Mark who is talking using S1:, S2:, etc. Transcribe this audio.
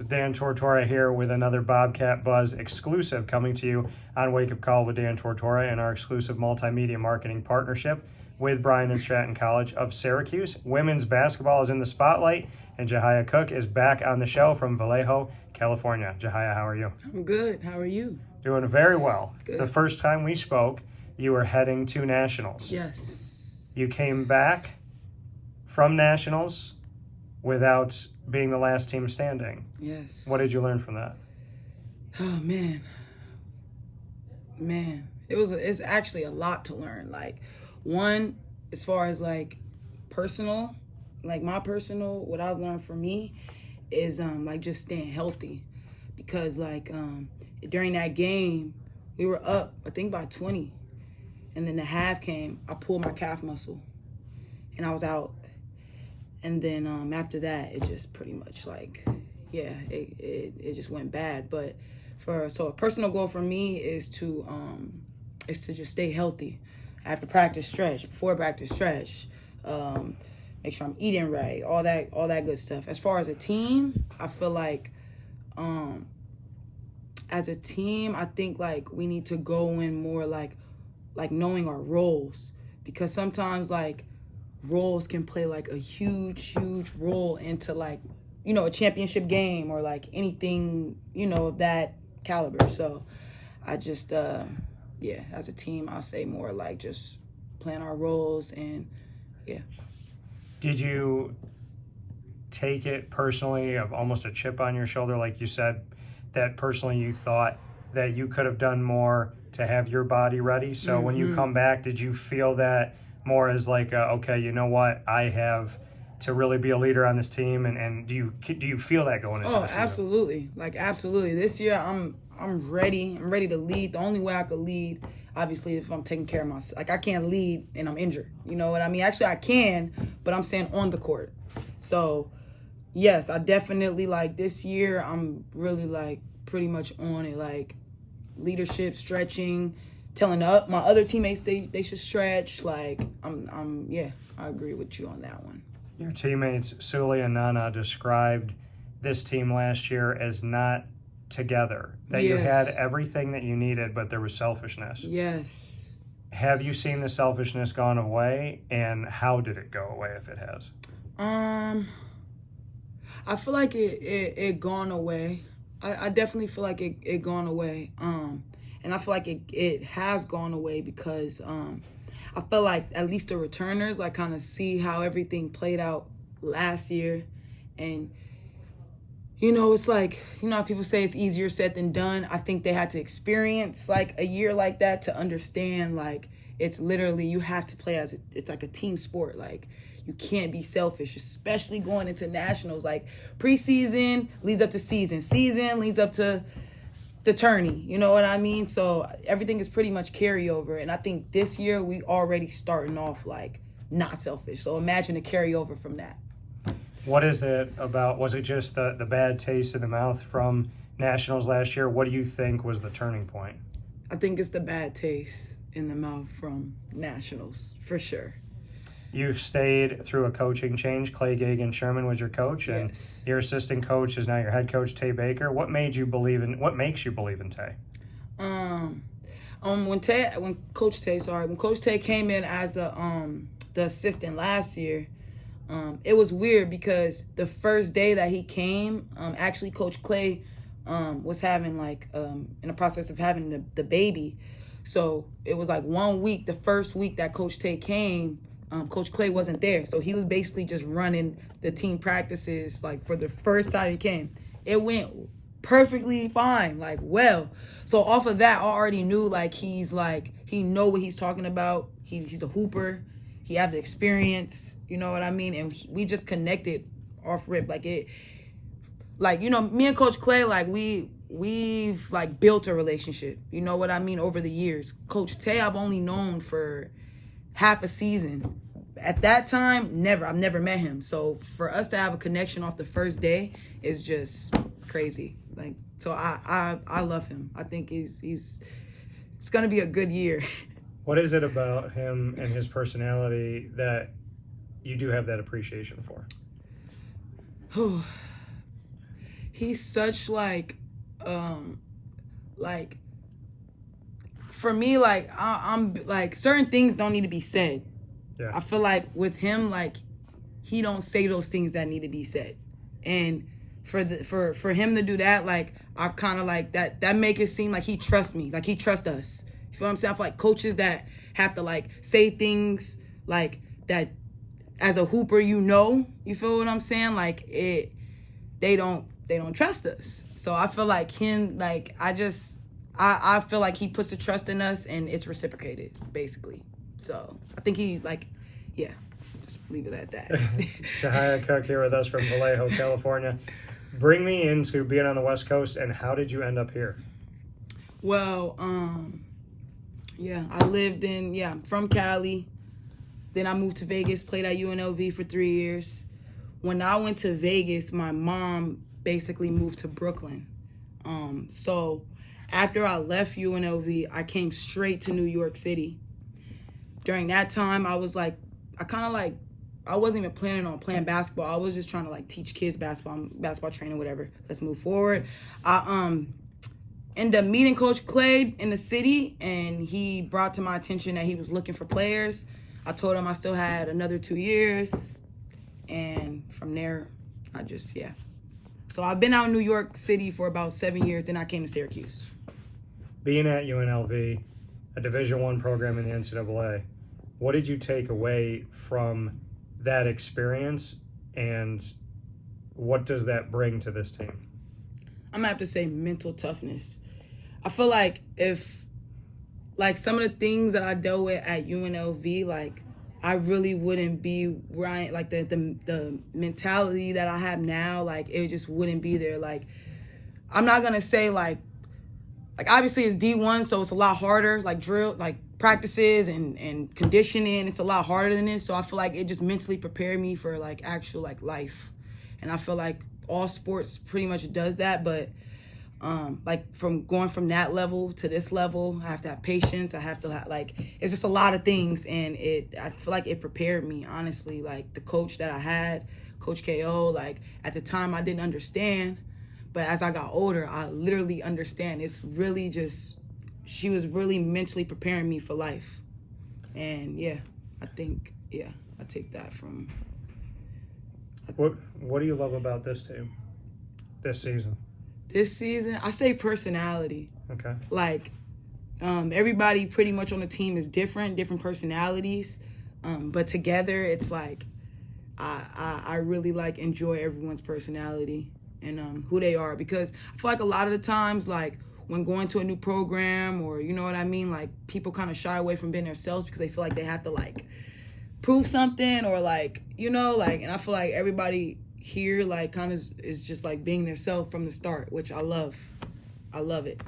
S1: Dan Tortora here with another Bobcat Buzz exclusive coming to you on Wake Up Call with Dan Tortora and our exclusive multimedia marketing partnership with Bryant and Stratton College of Syracuse. Women's basketball is in the spotlight, and Jehiah Cook is back on the show from Vallejo, California. Jehiah, how are you?
S2: I'm good. How are you?
S1: Doing very well.
S2: Good.
S1: The first time we spoke, you were heading to Nationals.
S2: Yes.
S1: You came back from Nationals without being the last team standing.
S2: Yes.
S1: What did you learn from that?
S2: Oh, man. It's actually a lot to learn. Like, one, as far as like personal, like my personal, what I've learned for me is like just staying healthy, because like during that game we were up, I think by 20, and then the half came, I pulled my calf muscle and I was out. And then after that, it just pretty much like, yeah, it just went bad. But so a personal goal for me is to just stay healthy. After practice, stretch. Before practice, stretch. Make sure I'm eating right. All that good stuff. As far as a team, I feel like as a team, I think like we need to go in more like knowing our roles, because sometimes like roles can play like a huge role into like, you know, a championship game or like anything, you know, of that caliber. So I just yeah, as a team, I'll say more like just playing our roles. And yeah.
S1: Did you take it personally of almost a chip on your shoulder, like you said, that personally you thought that you could have done more to have your body ready? So when you come back, did you feel that more as like, okay, you know what, I have to really be a leader on this team? And do you feel that going into the season?
S2: Absolutely. Like, absolutely. This year, I'm ready. I'm ready to lead. The only way I could lead, obviously, if I'm taking care of myself. Like, I can't lead and I'm injured. You know what I mean? Actually, I can, but I'm saying on the court. So, yes, I definitely, like, this year, I'm really, like, pretty much on it. Like, leadership, stretching, telling my other teammates they should stretch. Like, yeah, I agree with you on that one.
S1: Your teammates, Sully and Nana, described this team last year as not together, that you had everything that you needed, but there was selfishness.
S2: Yes.
S1: Have you seen the selfishness gone away, and how did it go away if it has?
S2: I feel like it gone away. I definitely feel like it gone away. And I feel like it has gone away because I feel like at least the returners like kind of see how everything played out last year. And, you know, it's like, you know how people say it's easier said than done. I think they had to experience like a year like that to understand like it's literally, you have to play it's like a team sport. Like, you can't be selfish, especially going into nationals. Like, preseason leads up to season leads up to the tourney, you know what I mean? So everything is pretty much carryover. And I think this year we already starting off like not selfish. So imagine the carryover from that.
S1: What is it about? Was it just the bad taste in the mouth from nationals last year? What do you think was the turning point?
S2: I think it's the bad taste in the mouth from nationals, for sure.
S1: You stayed through a coaching change. Clay Gagan-Sherman was your coach, and your assistant coach is now your head coach, Tae Baker. What makes you believe in Tae?
S2: When Coach Tae came in as the assistant last year, it was weird because the first day that he came, actually Coach Clay was having like in the process of having the baby. So it was like 1 week, the first week that Coach Tae came, Coach Clay wasn't there. So he was basically just running the team practices like for the first time he came. It went perfectly fine, like well. So off of that, I already knew like he know what he's talking about. He's a hooper. He have the experience, you know what I mean? And we just connected off rip. Like it, like, you know, me and Coach Clay, like we've like built a relationship, you know what I mean, over the years. Coach Tae, I've only known for half a season. At that time, I've never met him. So for us to have a connection off the first day is just crazy. Like, so I love him. I think it's gonna be a good year.
S1: What is it about him and his personality that you do have that appreciation for?
S2: he's such like for me, like I'm like certain things don't need to be said.
S1: Yeah.
S2: I feel like with him, like he don't say those things that need to be said, and for him to do that, like I kind of like that make it seem like he trusts me, like he trusts us. You feel what I'm saying? I feel like coaches that have to like say things like that as a hooper, you feel what I'm saying? Like they don't trust us. So I feel like him, like I feel like he puts the trust in us and it's reciprocated, basically. So I think he just leave it at that.
S1: Jehiah Cook here with us from Vallejo, California. Bring me into being on the West Coast, and how did you end up here?
S2: Well, I lived I'm from Cali. Then I moved to Vegas, played at UNLV for 3 years. When I went to Vegas, my mom basically moved to Brooklyn. So after I left UNLV, I came straight to New York City. During that time, I was like, I wasn't even planning on playing basketball. I was just trying to like teach kids basketball training, whatever. Let's move forward. I ended up meeting Coach Clay in the city, and he brought to my attention that he was looking for players. I told him I still had another 2 years, and from there, So I've been out in New York City for about 7 years, then I came to Syracuse.
S1: Being at UNLV, a Division I program in the NCAA, what did you take away from that experience, and what does that bring to this team?
S2: I'm gonna have to say mental toughness. I feel like if, like some of the things that I dealt with at UNLV, like I really wouldn't be where I, like the mentality that I have now, like it just wouldn't be there. Like I'm not gonna say like obviously it's D1, so it's a lot harder, like drill, like practices and conditioning, it's a lot harder than this. So I feel like it just mentally prepared me for like actual like life. And I feel like all sports pretty much does that, but like from going from that level to this level, I have to have patience. I have to like, it's just a lot of things, and I feel like it prepared me, honestly. Like the coach that I had, Coach KO, like at the time I didn't understand, but as I got older, I literally understand. It's really just, she was really mentally preparing me for life. And I think, I take that from.
S1: What do you love about this team this season?
S2: This season, I say personality.
S1: Okay.
S2: Like, everybody pretty much on the team is different personalities, but together it's like I really like enjoy everyone's personality and who they are, because I feel like a lot of the times, like when going to a new program, or you know what I mean, like people kind of shy away from being themselves because they feel like they have to like prove something, or like, you know, like, and I feel like everybody here like kind of is just like being themselves from the start, which I love. I love it.